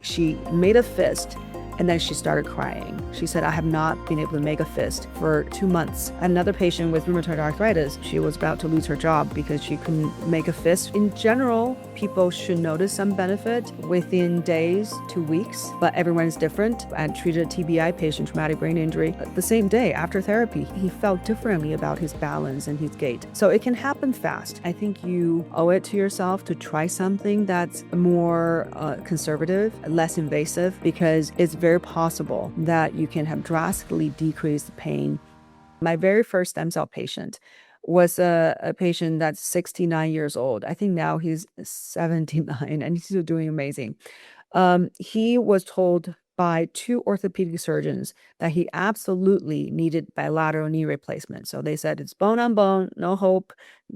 She made a fist and then she started crying. She said, I have not been able to make a fist for 2 months. Another patient with rheumatoid arthritis, she was about to lose her job because she couldn't make a fist. In general, people should notice some benefit within days to weeks, but everyone's different. I treated a TBI patient, traumatic brain injury, the same day after therapy. He felt differently about his balance and his gait. So it can happen fast. I think you owe it to yourself to try something that's more conservative, less invasive, because it's very possible that you can have drastically decreased the pain. My very first stem cell patient was a patient that's 69 years old. I think now he's 79 and he's still doing amazing. He was told by 2 orthopedic surgeons that he absolutely needed bilateral knee replacement. So they said, it's bone on bone, no hope,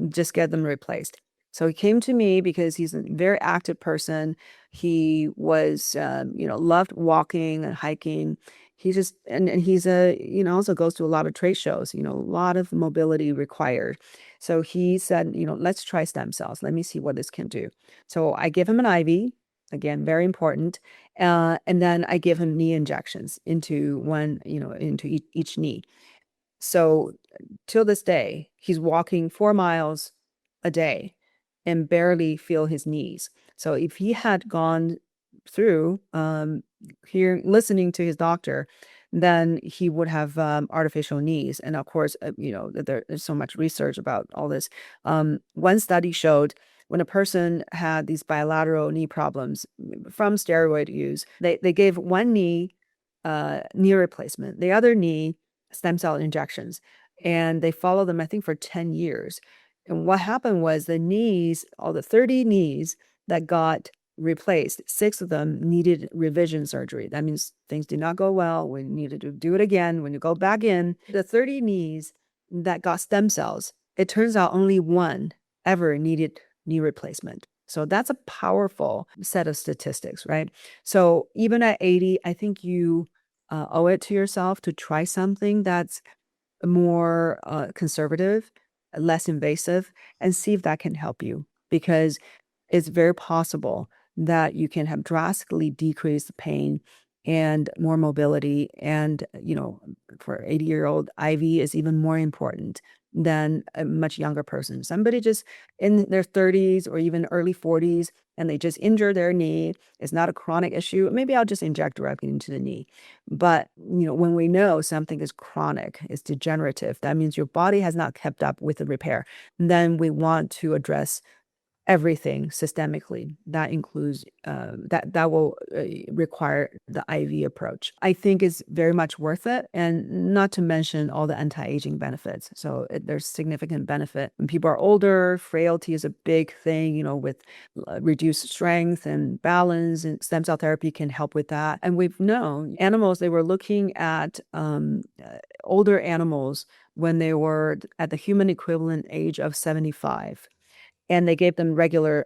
just get them replaced. So he came to me because he's a very active person. He was, loved walking and hiking. He just, and he's also goes to a lot of trade shows, a lot of mobility required. So he said, let's try stem cells. Let me see what this can do. So I give him an IV, again, very important. And then I give him knee injections into each knee. So till this day, he's walking 4 miles a day and barely feel his knees. So if he had gone through listening to his doctor, then he would have artificial knees. And of course, there's so much research about all this. One study showed when a person had these bilateral knee problems from steroid use, they gave one knee replacement, the other knee stem cell injections, and they followed them, I think, for 10 years. And what happened was the knees, all the 30 knees that got replaced, 6 of them needed revision surgery. That means things did not go well. We needed to do it again. When you go back in, the 30 knees that got stem cells, it turns out only 1 ever needed knee replacement. So that's a powerful set of statistics, right? So even at 80, I think you owe it to yourself to try something that's more conservative, less invasive, and see if that can help you, because it's very possible that you can have drastically decreased pain and more mobility. And, for 80-year-old, IV is even more important than a much younger person. Somebody just in their 30s or even early 40s, and they just injure their knee. It's not a chronic issue. Maybe I'll just inject directly into the knee. But, when we know something is chronic, it's degenerative, that means your body has not kept up with the repair. Then we want to address everything systemically. That includes that will require the IV approach. I think is very much worth it, and not to mention all the anti-aging benefits. So there's significant benefit. When people are older, frailty is a big thing, with reduced strength and balance, and stem cell therapy can help with that. And we've known animals, they were looking at older animals when they were at the human equivalent age of 75. And they gave them regular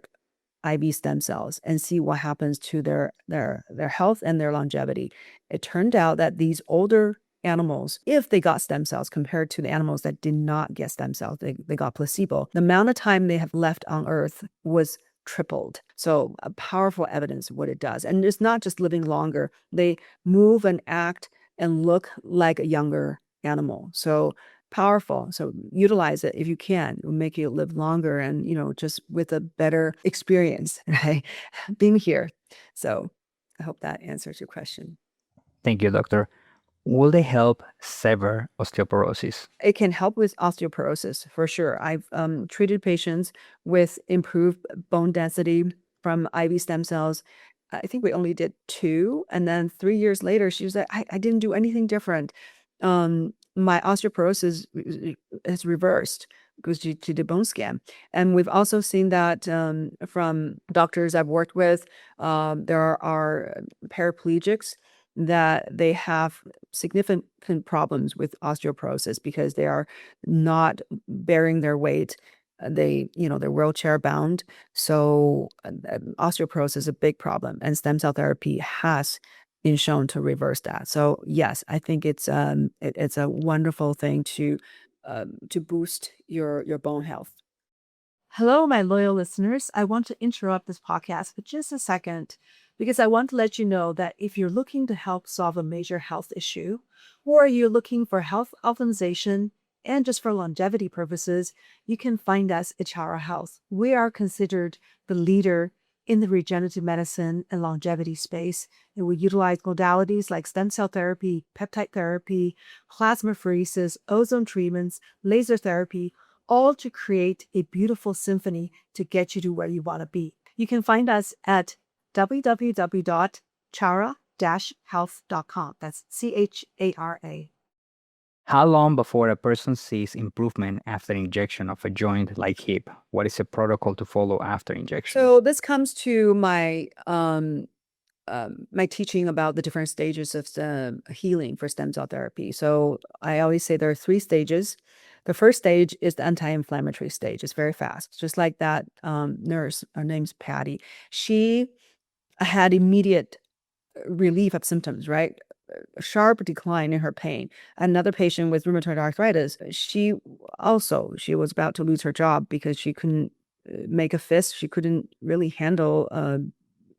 IV stem cells and see what happens to their health and their longevity. It turned out that these older animals, if they got stem cells compared to the animals that did not get stem cells, they got placebo, the amount of time they have left on Earth was tripled. So powerful evidence of what it does. And it's not just living longer. They move and act and look like a younger animal. So powerful. So utilize it if you can. It will make you live longer and, just with a better experience, right? Being here. So I hope that answers your question. Thank you, doctor. Will they help severe osteoporosis? It can help with osteoporosis for sure. I've treated patients with improved bone density from IV stem cells. I think we only did 2. And then 3 years later, she was like, I didn't do anything different. My osteoporosis has reversed because due to the bone scan. And we've also seen that from doctors I've worked with. There are paraplegics that they have significant problems with osteoporosis because they are not bearing their weight. They're wheelchair bound. So osteoporosis is a big problem, and stem cell therapy has been shown to reverse that. So yes, I think it's a wonderful thing to boost your bone health. Hello, my loyal listeners. I want to interrupt this podcast for just a second because I want to let you know that if you're looking to help solve a major health issue, or you're looking for health optimization and just for longevity purposes, you can find us at Chara Health. We are considered the leader in the regenerative medicine and longevity space, and we utilize modalities like stem cell therapy, peptide therapy, plasmapheresis, ozone treatments, laser therapy, all to create a beautiful symphony to get you to where you want to be. You can find us at www.chara-health.com. That's CHARA. How long before a person sees improvement after injection of a joint like hip? What is the protocol to follow after injection? So this comes to my my teaching about the different stages of the healing for stem cell therapy. So I always say there are 3 stages. The first stage is the anti-inflammatory stage. It's very fast, just like that nurse. Her name's Patty. She had immediate relief of symptoms, right? A sharp decline in her pain. Another patient with rheumatoid arthritis, she was about to lose her job because she couldn't make a fist. She couldn't really handle.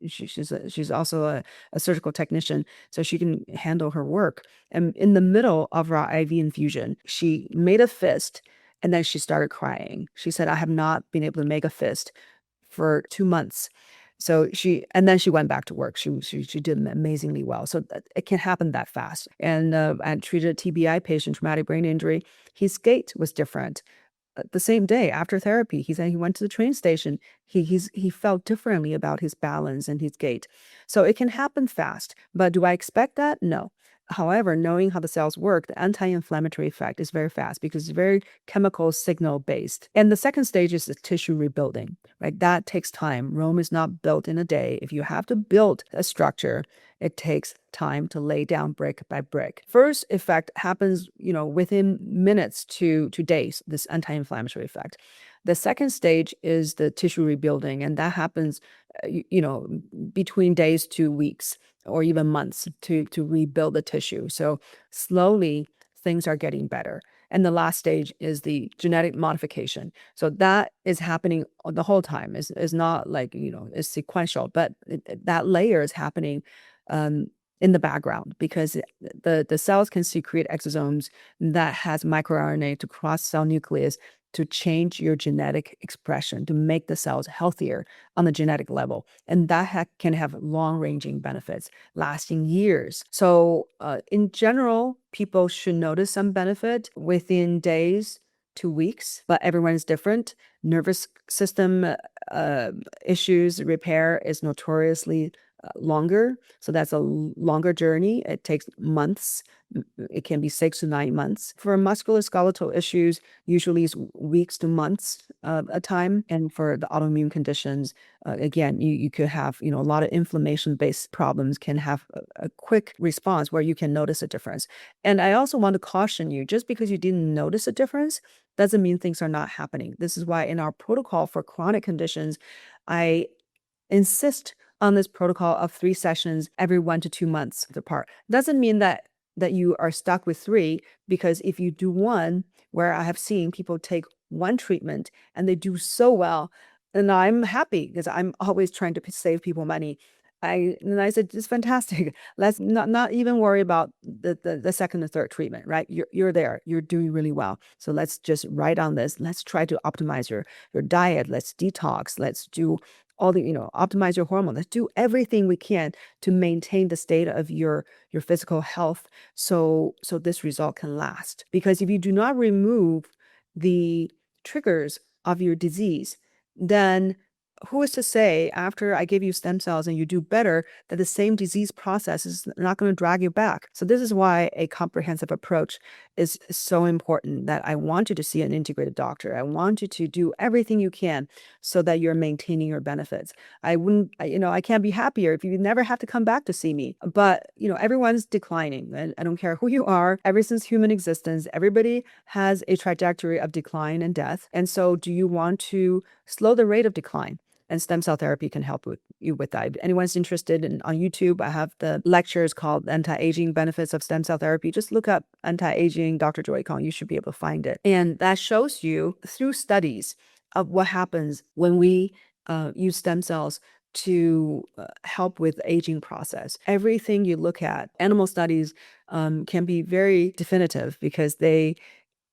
She's also a surgical technician, so she can handle her work. And in the middle of our IV infusion, she made a fist, and then she started crying. She said, "I have not been able to make a fist for 2 months." And then she went back to work. She did amazingly well. So it can happen that fast. And I treated a TBI patient, traumatic brain injury. His gait was different. The same day after therapy, he said he went to the train station. He felt differently about his balance and his gait. So it can happen fast. But do I expect that? No. However, knowing how the cells work, the anti-inflammatory effect is very fast because it's very chemical signal based. And the second stage is the tissue rebuilding, right? That takes time. Rome is not built in a day. If you have to build a structure, it takes time to lay down brick by brick. First effect happens, within minutes to days, this anti-inflammatory effect. The second stage is the tissue rebuilding, and that happens, between days to weeks or even months to rebuild the tissue. So slowly things are getting better. And the last stage is the genetic modification. So that is happening the whole time. Is not like, it's sequential, but that layer is happening in the background because the cells can secrete exosomes that has microRNA to cross cell nucleus to change your genetic expression, to make the cells healthier on the genetic level. And that can have long-ranging benefits, lasting years. So in general, people should notice some benefit within days to weeks, but everyone is different. Nervous system issues repair is notoriously longer. So that's a longer journey. It takes months. It can be 6 to 9 months. For musculoskeletal issues, usually it's weeks to months a time. And for the autoimmune conditions, again, you could have, a lot of inflammation-based problems can have a quick response where you can notice a difference. And I also want to caution you, just because you didn't notice a difference doesn't mean things are not happening. This is why in our protocol for chronic conditions, I insist on this protocol of 3 sessions every 1 to 2 months apart. Doesn't mean that you are stuck with 3, because if you do 1, where I have seen people take 1 treatment and they do so well, and I'm happy because I'm always trying to save people money. I said, it's fantastic. Let's not even worry about the second and third treatment, right? You're there. You're doing really well. So let's just write on this. Let's try to optimize your diet. Let's detox. Let's do all the, optimize your hormone. Let's do everything we can to maintain the state of your physical health so this result can last. Because if you do not remove the triggers of your disease, then who is to say after I give you stem cells and you do better that the same disease process is not going to drag you back? So this is why a comprehensive approach is so important, that I want you to see an integrated doctor. I want you to do everything you can so that you're maintaining your benefits. I can't be happier if you never have to come back to see me. But, everyone's declining. And I don't care who you are. Ever since human existence, everybody has a trajectory of decline and death. And so do you want to slow the rate of decline? And stem cell therapy can help you with that. If anyone's interested on YouTube, I have the lectures called Anti-Aging Benefits of Stem Cell Therapy. Just look up Anti-Aging Dr. Joy Kong. You should be able to find it. And that shows you through studies of what happens when we use stem cells to help with the aging process. Everything you look at, animal studies can be very definitive because they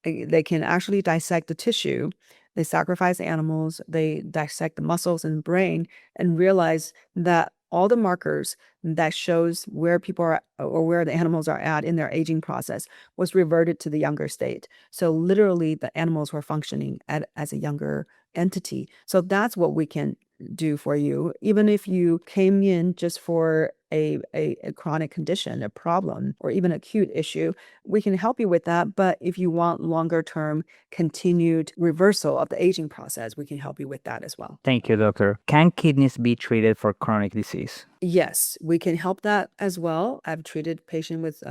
can actually dissect the tissue. They sacrifice animals, they dissect the muscles and brain, and realize that all the markers that shows where people are or where the animals are at in their aging process was reverted to the younger state. So literally the animals were functioning as a younger entity. So that's what we can do for you. Even if you came in just for a chronic condition, a problem, or even acute issue, we can help you with that. But if you want longer term continued reversal of the aging process, we can help you with that as well. Thank you, doctor. Can kidneys be treated for chronic disease? Yes, we can help that as well. I've treated patients with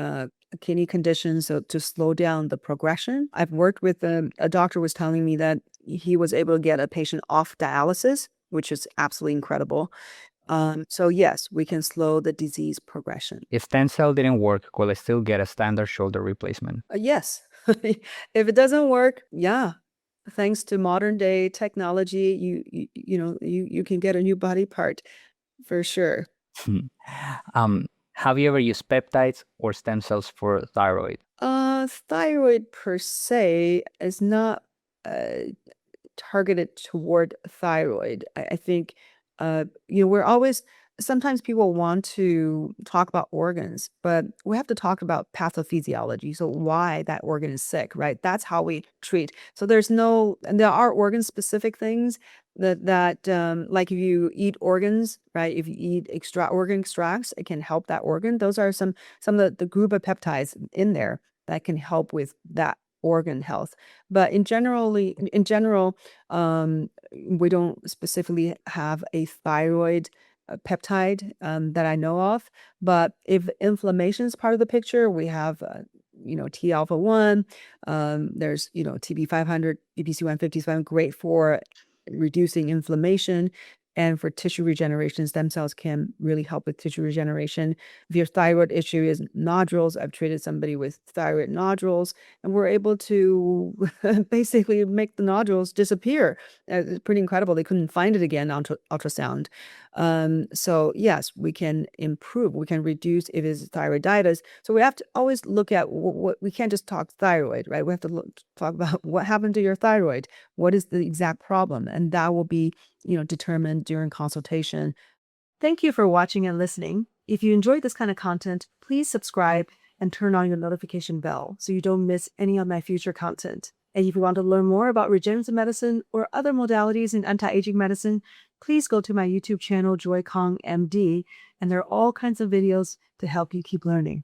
kidney conditions so to slow down the progression. I've worked with a doctor was telling me that he was able to get a patient off dialysis, which is absolutely incredible. So yes, we can slow the disease progression. If stem cell didn't work, could I still get a standard shoulder replacement? Yes. If it doesn't work, yeah. Thanks to modern day technology, you can get a new body part for sure. Have you ever used peptides or stem cells for thyroid? Thyroid per se is not targeted toward thyroid. I think, we're always, sometimes people want to talk about organs, but we have to talk about pathophysiology. So why that organ is sick, right? That's how we treat. So and there are organ specific things that like if you eat organs, right? If you eat organ extracts, it can help that organ. Those are some of the group of peptides in there that can help with that organ health. But in general, we don't specifically have a thyroid peptide that I know of. But if inflammation is part of the picture, we have T alpha 1. There's TB500, EPC157, great for reducing inflammation. And for tissue regeneration, stem cells can really help with tissue regeneration. If your thyroid issue is nodules, I've treated somebody with thyroid nodules, and we're able to basically make the nodules disappear. It's pretty incredible. They couldn't find it again on ultrasound. So yes, we can improve. We can reduce if it's thyroiditis. So we have to always look at what we can't just talk thyroid, right? We have to talk about what happened to your thyroid. What is the exact problem? And that will be determined during consultation. Thank you for watching and listening. If you enjoyed this kind of content, please subscribe and turn on your notification bell so you don't miss any of my future content. And if you want to learn more about regenerative medicine or other modalities in anti-aging medicine, please go to my YouTube channel, Joy Kong MD, and there are all kinds of videos to help you keep learning.